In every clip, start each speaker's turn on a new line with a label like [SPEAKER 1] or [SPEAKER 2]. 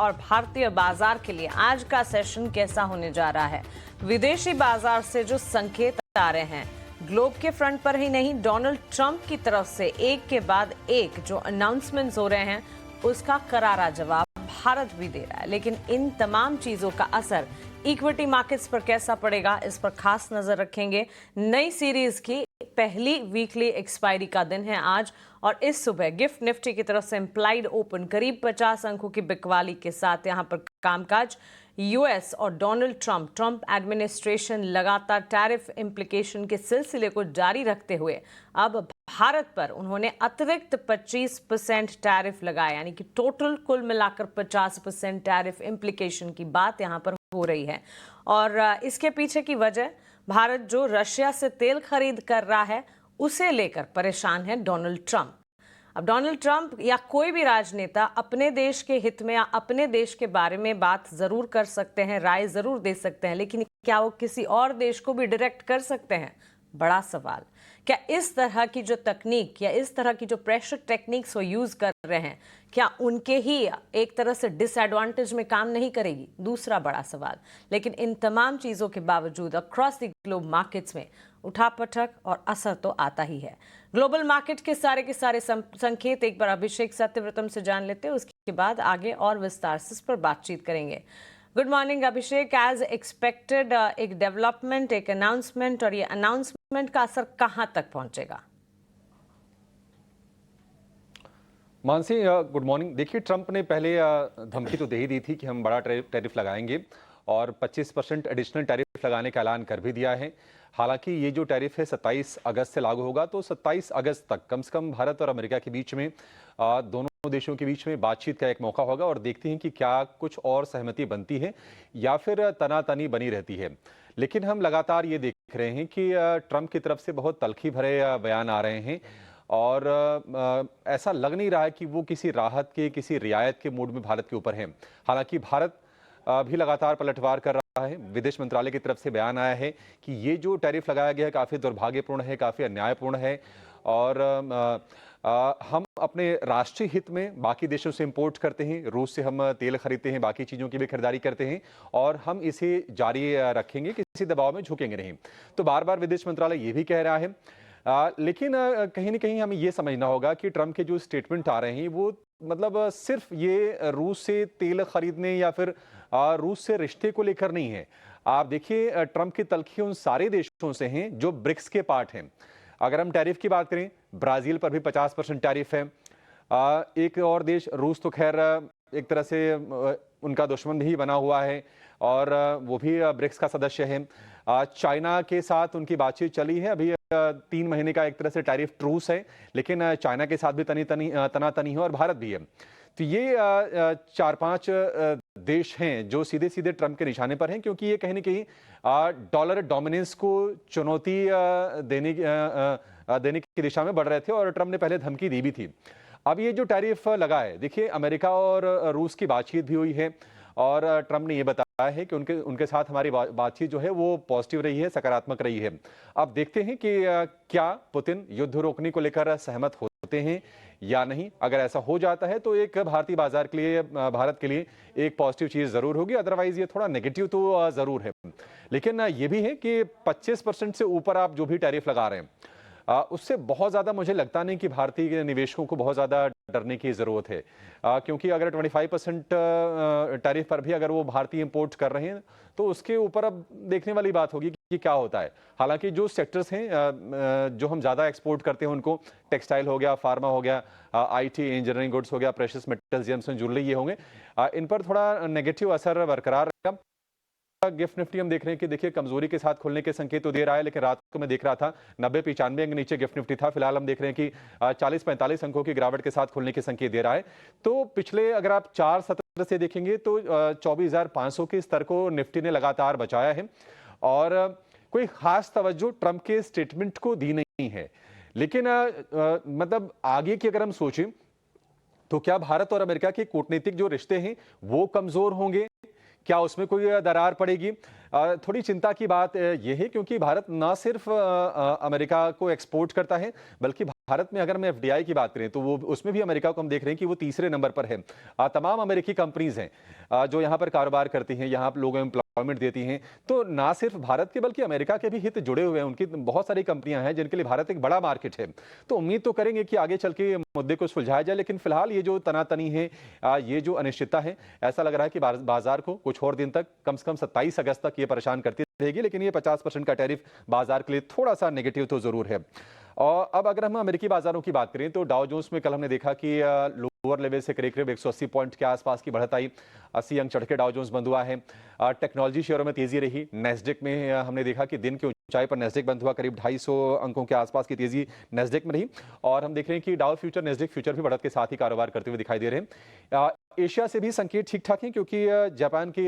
[SPEAKER 1] और भारतीय बाजार के लिए आज का सेशन कैसा होने जा रहा है। विदेशी बाजार से जो संकेत आ रहे हैं, ग्लोब के फ्रंट पर ही नहीं, डोनाल्ड ट्रंप की तरफ से एक के बाद एक जो अनाउंसमेंट्स हो रहे हैं उसका करारा जवाब भारत भी दे रहा है। लेकिन इन तमाम चीजों का असर इक्विटी मार्केट्स पर कैसा पड़ेगा, इस पर खास नजर रखेंगे। नई सीरीज की पहली वीकली एक्सपायरी का दिन है आज और इस सुबह गिफ्ट निफ्टी की तरफ से इम्प्लाइड ओपन करीब 50 अंकों की बिकवाली के साथ यहां पर कामकाज। यूएस और डोनाल्ड ट्रंप एडमिनिस्ट्रेशन लगातार टैरिफ इंप्लीकेशन के सिलसिले को जारी रखते हुए अब भारत पर उन्होंने अतिरिक्त 25% टैरिफ लगाया, यानी कि टोटल कुल मिलाकर 50% टैरिफ इंप्लीकेशन की बात यहां पर हो रही है। और इसके पीछे की वजह, भारत जो रशिया से तेल खरीद कर रहा है उसे लेकर परेशान है डोनाल्ड ट्रंप। अब डोनाल्ड ट्रंप या कोई भी राजनेता अपने देश के हित में या अपने देश के बारे में बात जरूर कर सकते हैं, राय जरूर दे सकते हैं, लेकिन क्या वो किसी और देश को भी डायरेक्ट कर सकते हैं? बड़ा सवाल। क्या इस तरह की जो तकनीक या इस तरह की जो प्रेशर टेक्निक्स वो यूज कर रहे हैं, क्या उनके ही एक तरह से डिसएडवांटेज में काम नहीं करेगी? दूसरा बड़ा सवाल। लेकिन इन तमाम चीजों के बावजूद अक्रॉस द ग्लोब मार्केट्स में उठापटक और असर तो आता ही है। ग्लोबल मार्केट के सारे संकेत एक बार अभिषेक सत्यव्रतम से जान लेते हैं, उसके बाद आगे और विस्तार से इस पर बातचीत करेंगे। गुड मॉर्निंग अभिषेक। एज एक्सपेक्टेड एक डेवलपमेंट, एक अनाउंसमेंट, और ये अनाउंसमेंट का असर कहां तक पहुंचेगा?
[SPEAKER 2] Mansi good morning. देखिए, ट्रंप ने पहले धमकी तो दे ही दी थी कि हम बड़ा टैरिफ लगाएंगे और 25% एडिशनल टैरिफ लगाने का ऐलान कर भी दिया है। हालांकि ये जो टैरिफ है 27 अगस्त से लागू होगा, तो 27 अगस्त तक कम से कम भारत और अमेरिका के बीच में, दोनों देशों के बीच में बातचीत का एक मौका होगा और देखते हैं कि क्या कुछ और सहमति बनती है या फिर तनातनी बनी रहती है। लेकिन हम लगातार ये देख रहे हैं कि ट्रंप की तरफ से बहुत तल्खी भरे बयान आ रहे हैं और ऐसा लग नहीं रहा है कि वो किसी राहत के, किसी रियायत के मूड में भारत के ऊपर है। हालांकि भारत भी लगातार पलटवार कर रहा है। विदेश मंत्रालय की तरफ से बयान आया है कि ये जो टैरिफ लगाया गया है काफ़ी दुर्भाग्यपूर्ण है, काफ़ी अन्यायपूर्ण है और हम अपने राष्ट्रीय हित में बाकी देशों से इंपोर्ट करते हैं, रूस से हम तेल खरीदते हैं, बाकी चीज़ों की भी खरीदारी करते हैं और हम इसे जारी रखेंगे, किसी दबाव में झुकेंगे नहीं। तो बार बार विदेश मंत्रालय ये भी कह रहा है। लेकिन कहीं ना कहीं हमें ये समझना होगा कि ट्रंप के जो स्टेटमेंट आ रहे हैं वो मतलब सिर्फ ये रूस से तेल खरीदने या फिर रूस से रिश्ते को लेकर नहीं है। आप देखिए, ट्रंप की तल्खी उन सारे देशों से हैं जो ब्रिक्स के पार्ट हैं। अगर हम टैरिफ की बात करें, ब्राजील पर भी 50% टैरिफ है। एक और देश रूस तो खैर एक तरह से उनका दुश्मन भी बना हुआ है और वो भी ब्रिक्स का सदस्य है। चाइना के साथ उनकी बातचीत चली है, अभी 3 महीने का एक तरह से टैरिफ ट्रूस है, लेकिन चाइना के साथ भी तनातनी है और भारत भी है। तो ये 4-5 देश हैं जो सीधे सीधे ट्रंप के निशाने पर हैं, क्योंकि ये कहीं ना कहीं डॉलर डोमिनेंस को चुनौती देने की दिशा में बढ़ रहे थे और ट्रंप ने पहले धमकी दी भी थी। अब ये जो टैरिफ लगा है, देखिए अमेरिका और रूस की बातचीत भी हुई है और ट्रंप ने ये बताया है कि उनके साथ हमारी बातचीत जो है वो पॉजिटिव रही है, सकारात्मक रही है। अब देखते हैं कि क्या पुतिन युद्ध रोकने को लेकर सहमत होते हैं या नहीं। अगर ऐसा हो जाता है तो एक भारतीय बाजार के लिए, भारत के लिए एक पॉजिटिव चीज जरूर होगी, अदरवाइज ये थोड़ा नेगेटिव तो जरूर है। लेकिन ये भी है कि 25% से ऊपर आप जो भी टैरिफ लगा रहे हैं उससे बहुत ज़्यादा मुझे लगता नहीं कि भारतीय निवेशकों को बहुत ज़्यादा डरने की ज़रूरत है, क्योंकि अगर 25% टैरिफ पर भी अगर वो भारतीय इंपोर्ट कर रहे हैं तो उसके ऊपर अब देखने वाली बात होगी कि क्या होता है। हालांकि जो सेक्टर्स हैं जो हम ज़्यादा एक्सपोर्ट करते हैं उनको, टेक्सटाइल हो गया, फार्मा हो गया, आईटी, इंजीनियरिंग गुड्स हो गया, precious metals, James and jewellery, ये होंगे, इन पर थोड़ा नेगेटिव असर बरकरार रहेगा। गिफ्ट निफ्टी हम देख रहे हैं कि देखिए कमजोरी के साथ खुलने के संकेत तो दे रहा है, लेकिन रात को मैं देख रहा था 90-95 अंक नीचे गिफ्ट निफ्टी था। फिलहाल हम देख रहे हैं कि 40-45 अंकों की गिरावट के साथ खुलने के संकेत दे रहा है। तो पिछले अगर आप 4 सत्र से देखेंगे तो 24,500 के स्तर को निफ्टी ने लगातार बचाया है और कोई खास तवज्जो ट्रंप के स्टेटमेंट को दी नहीं है। लेकिन मतलब आगे की अगर हम सोचें तो क्या भारत और अमेरिका के कूटनीतिक जो रिश्ते हैं वो कमजोर होंगे? क्या उसमें कोई दरार पड़ेगी? थोड़ी चिंता की बात यह है, क्योंकि भारत न सिर्फ अमेरिका को एक्सपोर्ट करता है बल्कि भारत में अगर हम एफडीआई की बात करें तो वो उसमें भी अमेरिका को हम देख रहे हैं कि वो तीसरे नंबर पर है। तमाम अमेरिकी कंपनीज हैं जो यहाँ पर कारोबार करती हैं, यहाँ लोगों को एम्प्लॉयमेंट देती हैं। तो ना सिर्फ भारत के बल्कि अमेरिका के भी हित जुड़े हुए हैं। उनकी बहुत सारी कंपनियां हैं जिनके लिए भारत एक बड़ा मार्केट है। तो उम्मीद तो करेंगे कि आगे चल के मुद्दे को सुलझाया जाए, लेकिन फिलहाल ये जो तनातनी है, ये जो अनिश्चितता है, ऐसा लग रहा है कि बाजार को कुछ और दिन तक, कम से कम 27 अगस्त तक ये परेशान करती रहेगी। लेकिन ये 50% का टैरिफ बाजार के लिए थोड़ा सा नेगेटिव तो जरूर है। और अब अगर हम अमेरिकी बाजारों की बात करें तो डाउ जोन्स में कल हमने देखा कि लोअर लेवल से करीब 180 पॉइंट के आसपास की बढ़त आई। 80 अंक चढ़ के डाउ जोन्स बंद हुआ है। टेक्नोलॉजी शेयरों में तेजी रही। नेस्डेक में हमने देखा कि दिन की ऊंचाई पर नेस्डेक बंद हुआ, करीब 250 अंकों के आसपास की तेजी नेस्डेक में रही। और हम देख रहे हैं कि डाउ फ्यूचर, नेस्डेक फ्यूचर भी बढ़त के साथ ही कारोबार करते हुए दिखाई दे रहे हैं। एशिया से भी संकेत ठीक ठाक हैं, क्योंकि जापान के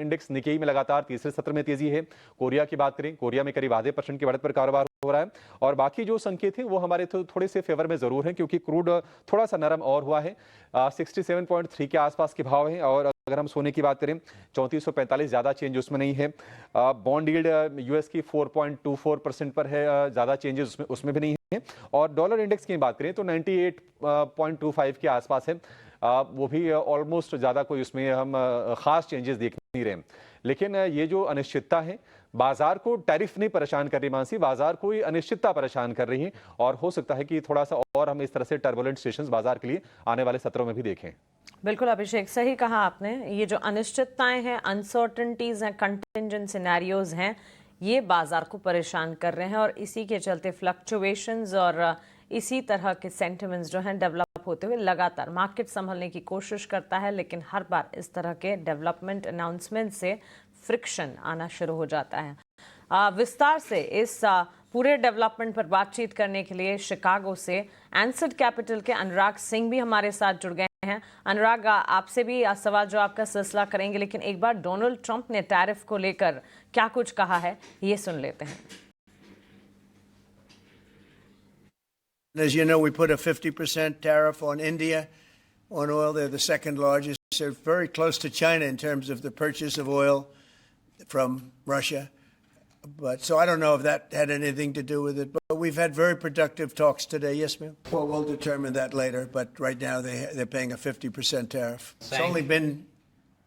[SPEAKER 2] इंडेक्स निकेई में लगातार तीसरे सत्र में तेजी है। कोरिया की बात करें, कोरिया में करीब आधे % की बढ़त पर कारोबार हो रहा है। और बाकी जो संकेत हैं वो हमारे थोड़े से फेवर में जरूर हैं, क्योंकि क्रूड थोड़ा सा नरम और हुआ है। 67.3 के आसपास के भाव हैं। और अगर हम सोने की बात करें 3445, ज्यादा चेंज उसमें नहीं है। बॉन्ड यील्ड यूएस की 4.24% पर है, ज्यादा चेंजेस उसमें भी नहीं है। और डॉलर इंडेक्स की बात करें तो 98.25 के आसपास है। वो भी ऑलमोस्ट ज्यादा कोई उसमें हम खास चेंजेस देख नहीं रहे। लेकिन ये जो अनिश्चितता है, बाजार को टैरिफ नहीं परेशान कर रही मानसी, बाजार को ये अनिश्चितता परेशान कर रही है। और हो सकता है कि थोड़ा सा और हम इस तरह से टर्बुलेंट सेशंस बाजार के लिए आने वाले सत्रों में भी देखें।
[SPEAKER 1] बिल्कुल अभिषेक, सही कहा आपने। ये जो अनिश्चितताएं हैं, अनसर्टेनिटीज हैं, कंटिंजेंट सिनेरियोज हैं, ये बाजार को परेशान कर रहे हैं। और इसी के चलते फ्लक्चुएशंस और इसी तरह के सेंटिमेंट्स जो हैं डेवलप होते हुए लगातार मार्केट संभलने की कोशिश करता है। लेकिन हर बार इस तरह के डेवलपमेंट अनाउंसमेंट से फ्रिक्शन आना शुरू हो जाता है। विस्तार से इस पूरे डेवलपमेंट पर बातचीत करने के लिए शिकागो से एंसेट कैपिटल के अनुराग सिंह भी हमारे साथ जुड़ गए हैं। अनुराग, आपसे भी सवाल जवाब का सिलसिला करेंगे, लेकिन एक बार डोनाल्ड ट्रंप ने टैरिफ को लेकर क्या कुछ कहा है ये सुन लेते हैं।
[SPEAKER 3] As you know, we put a 50% tariff on India on oil. They're the second largest. They're very close to China in terms of the purchase of oil from Russia. But so I don't know if that had anything to do with it. But we've had very productive talks today. Yes, ma'am. Well, we'll determine that later. But right now they're paying a 50% tariff. It's only been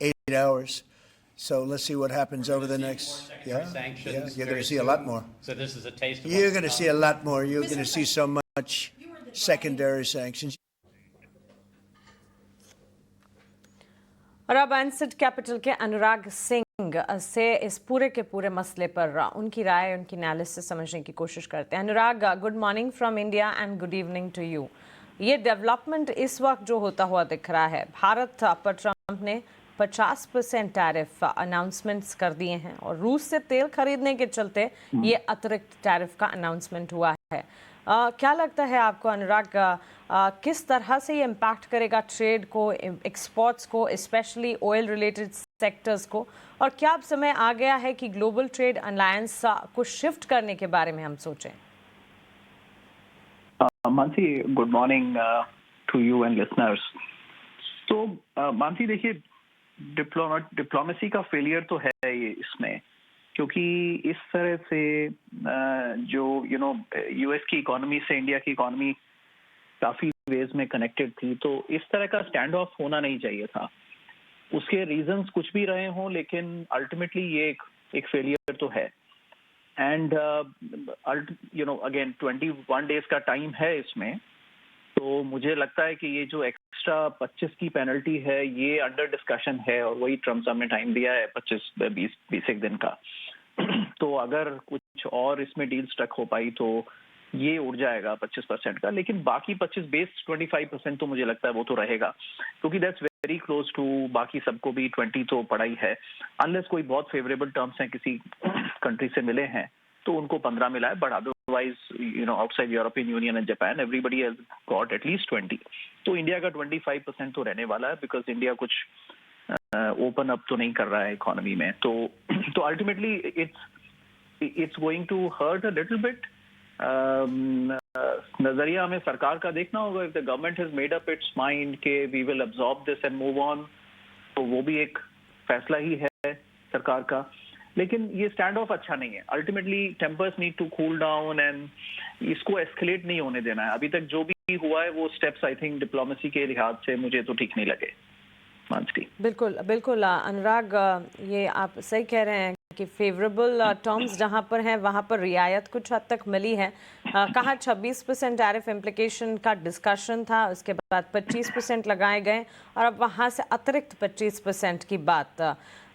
[SPEAKER 3] 8 hours. So let's see what happens over the next. Yeah, you're going to see a lot more.
[SPEAKER 4] So this is a taste of
[SPEAKER 3] You're going to see a lot more. You're going to see so much secondary sanctions.
[SPEAKER 1] और अब एंसेट capital के अनुराग सिंह से इस पूरे के पूरे मसले पर उनकी राय, उनकी एनालिसिस समझने की कोशिश करते हैं। Anurag, good morning from India and good evening to you. ये डेवलपमेंट इस वक्त जो होता हुआ दिख रहा है, भारत पर ट्रंप ने 50% टैरिफ अनाउंसमेंट्स कर दिए हैं और रूस से तेल खरीदने के चलते ये अतिरिक्त टैरिफ का अनाउंसमेंट हुआ है। क्या लगता है आपको अनुराग, किस तरह से ये इम्पैक्ट करेगा ट्रेड को, एक्सपोर्ट्स को, स्पेशली ऑयल रिलेटेड सेक्टर्स को? और क्या अब समय आ गया है कि ग्लोबल ट्रेड अलायंस को शिफ्ट करने के बारे में हम सोचें?
[SPEAKER 5] Mansi, good morning to you and listeners. तो मानसी देखिए, डिप्लोमेसी का फेलियर तो है ये इसमें, क्योंकि इस तरह से जो यूएस की इकोनॉमी से इंडिया की इकोनॉमी काफी वेज में कनेक्टेड थी, तो इस तरह का स्टैंड ऑफ होना नहीं चाहिए था। उसके रीजंस कुछ भी रहे हों, लेकिन अल्टीमेटली ये एक फेलियर तो है। एंड अगेन 21 डेज का टाइम है इसमें, तो मुझे लगता है कि ये जो एक्स्ट्रा 25 की पेनल्टी है ये अंडर डिस्कशन है, और वही ट्रम्प साहब ने टाइम दिया है 20 दिन का। तो अगर कुछ और इसमें डील स्ट्रक हो पाई तो ये उड़ जाएगा 25% का, लेकिन बाकी 25% तो मुझे लगता है वो तो रहेगा, क्योंकि दैट्स वेरी क्लोज टू बाकी सबको भी 20 तो पड़ा ही है। अनलेस कोई बहुत फेवरेबल टर्म्स हैं किसी कंट्री से मिले हैं तो उनको 15 मिला है, but otherwise outside European Union and Japan everybody has got at least 20। तो इंडिया का 25% तो रहने वाला है, बिकॉज इंडिया कुछ ओपन अप तो नहीं कर रहा है इकोनॉमी में। तो ultimately it's going to hurt a little bit. नजरिया हमें सरकार का देखना होगा। If the government has made up its mind के we will absorb this and move on, तो वो भी एक फैसला ही है सरकार का। लेकिन ये स्टैंड ऑफ अच्छा नहीं है. Ultimately tempers need to cool down and इसको एस्केलेट नहीं होने देना है. अभी तक जो भी हुआ है वो स्टेप्स आई थिंक डिप्लोमेसी के लिहाज से मुझे तो ठीक नहीं लगे. मानसी
[SPEAKER 1] बिल्कुल बिल्कुल अनुराग, ये आप सही कह रहे हैं कि फेवरेबल टर्म्स जहां पर हैं वहां पर रियायत कुछ हद तक मिली है. कहा 26% टैरिफ इम्प्लीकेशन का डिस्कशन था, उसके बाद 25% लगाए गए और अब वहां से अतिरिक्त 25% की बात.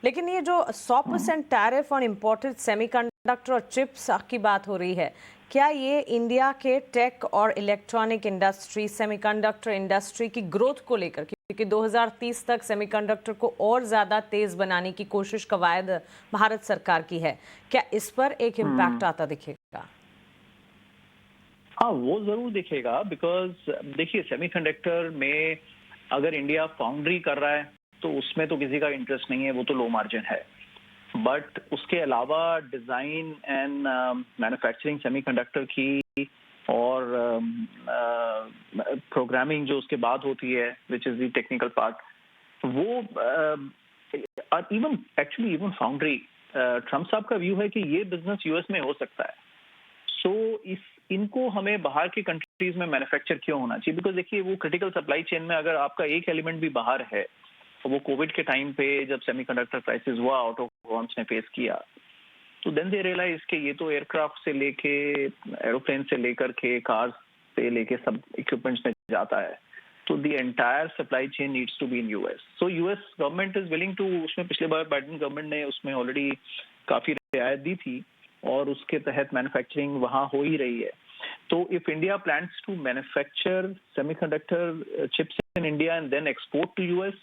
[SPEAKER 1] लेकिन ये जो 100% टैरिफ ऑन इम्पोर्टेड सेमीकंडक्टर और चिप्स की बात हो रही है, क्या ये इंडिया के टेक और इलेक्ट्रॉनिक इंडस्ट्री, सेमीकंडक्टर इंडस्ट्री की ग्रोथ को लेकर, क्योंकि 2030 तक सेमीकंडक्टर को और ज़्यादा तेज़ बनाने की कोशिश कवायद भारत सरकार की है, क्या इस पर एक इम्पैक्ट आता दिखेगा?
[SPEAKER 5] हाँ, वो जरूर दिखेगा. बिकॉज देखिए, सेमीकंडक्टर में अगर इंडिया फाउंड्री कर रहा है तो उसमें तो किसी का इंटरेस्ट नहीं है, वो तो लो मार्जिन है. बट उसके अलावा डिजाइन एंड मैन्युफैक्चरिंग सेमीकंडक्टर की और प्रोग्रामिंग जो उसके बाद होती है, which is the technical part, वो इवन फाउंड्री, ट्रम्प साहब का व्यू है कि ये बिजनेस यूएस में हो सकता है. सो इनको हमें बाहर के कंट्रीज में मैन्युफैक्चर क्यों होना चाहिए? बिकॉज देखिए, वो क्रिटिकल सप्लाई चेन में अगर आपका एक एलिमेंट भी बाहर है, वो कोविड के टाइम पे जब सेमीकंडक्टर क्राइसिस हुआ, ऑटो फर्म्स ने फेस किया, तो देन दे रियलाइज कि ये तो एयरक्राफ्ट से लेके एरोप्लेन से लेकर के कार्स से लेके सब इक्विपमेंट्स में जाता है. तो the entire supply chain needs to be in US. So US government is willing to, उसमें पिछले बार बाइडेन गवर्नमेंट ने उसमें ऑलरेडी काफी रियायत दी थी और उसके तहत मैन्युफैक्चरिंग वहां हो ही रही है. तो if India plans to manufacture semiconductor chips in India and then export to US,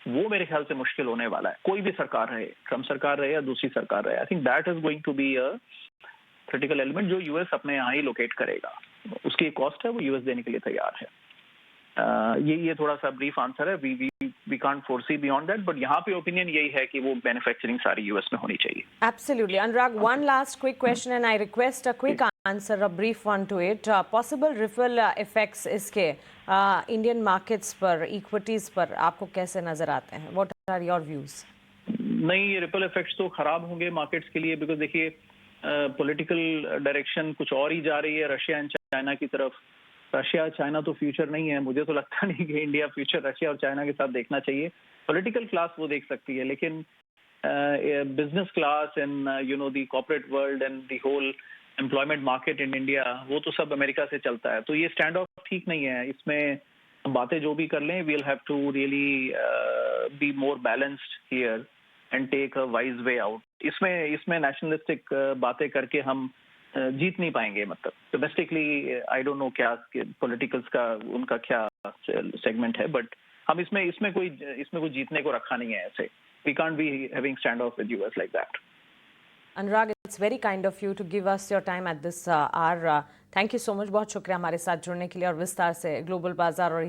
[SPEAKER 5] वो मेरे ख्याल से मुश्किल होने वाला है. कोई भी सरकार रहे, ट्रम्प सरकार रहे या दूसरी सरकार रहे, I think that is going to be a critical element जो यूएस अपने यहाँ ही लोकेट करेगा. उसकी कॉस्ट है, वो यूएस देने के लिए तैयार है. ये थोड़ा सा ब्रीफ आंसर है. We can't foresee beyond that, but यहाँ पे ओपिनियन यही है कि वो मैन्युफैक्चरिंग सारी यूएस में होनी चाहिए.
[SPEAKER 1] Absolutely. Anurag, one last quick question and I request a quick answer, a brief one to it. Possible ripple effects इसके Indian markets पर, equities पर आपको कैसे नजर आते हैं? What are your views?
[SPEAKER 5] नहीं, ये रिपल इफेक्ट्स तो खराब होंगे मार्केट्स के लिए. बिकॉज देखिए, पॉलिटिकल डायरेक्शन कुछ और ही जा रही है रशिया एंड चाइना की तरफ. रशिया चाइना तो फ्यूचर नहीं है. मुझे तो लगता नहीं कि इंडिया फ्यूचर रशिया और चाइना के साथ देखना चाहिए. पॉलिटिकल क्लास वो देख सकती है, लेकिन business class and you know the corporate world and the whole employment market in India, वो तो सब अमेरिका से चलता है. तो ये स्टैंड ऑफ ठीक नहीं है. इसमें बातें जो भी कर लें, we'll have to really be more balanced here and take a wise way out. इसमें नेशनलिस्टिक बातें करके हम जीत नहीं पाएंगे. मतलब डोमेस्टिकली आई डोंट नो क्या पॉलिटिकल्स का उनका क्या सेगमेंट है, बट हम इसमें कोई जीतने को रखा नहीं है. ऐसे we can't be having stand off with US like that.
[SPEAKER 1] Anurag, it's very kind of you to give us your time at this hour. Thank you so much. बहुत शुक्रिया हमारे साथ जुड़ने के लिए और विस्तार से ग्लोबल बाजार और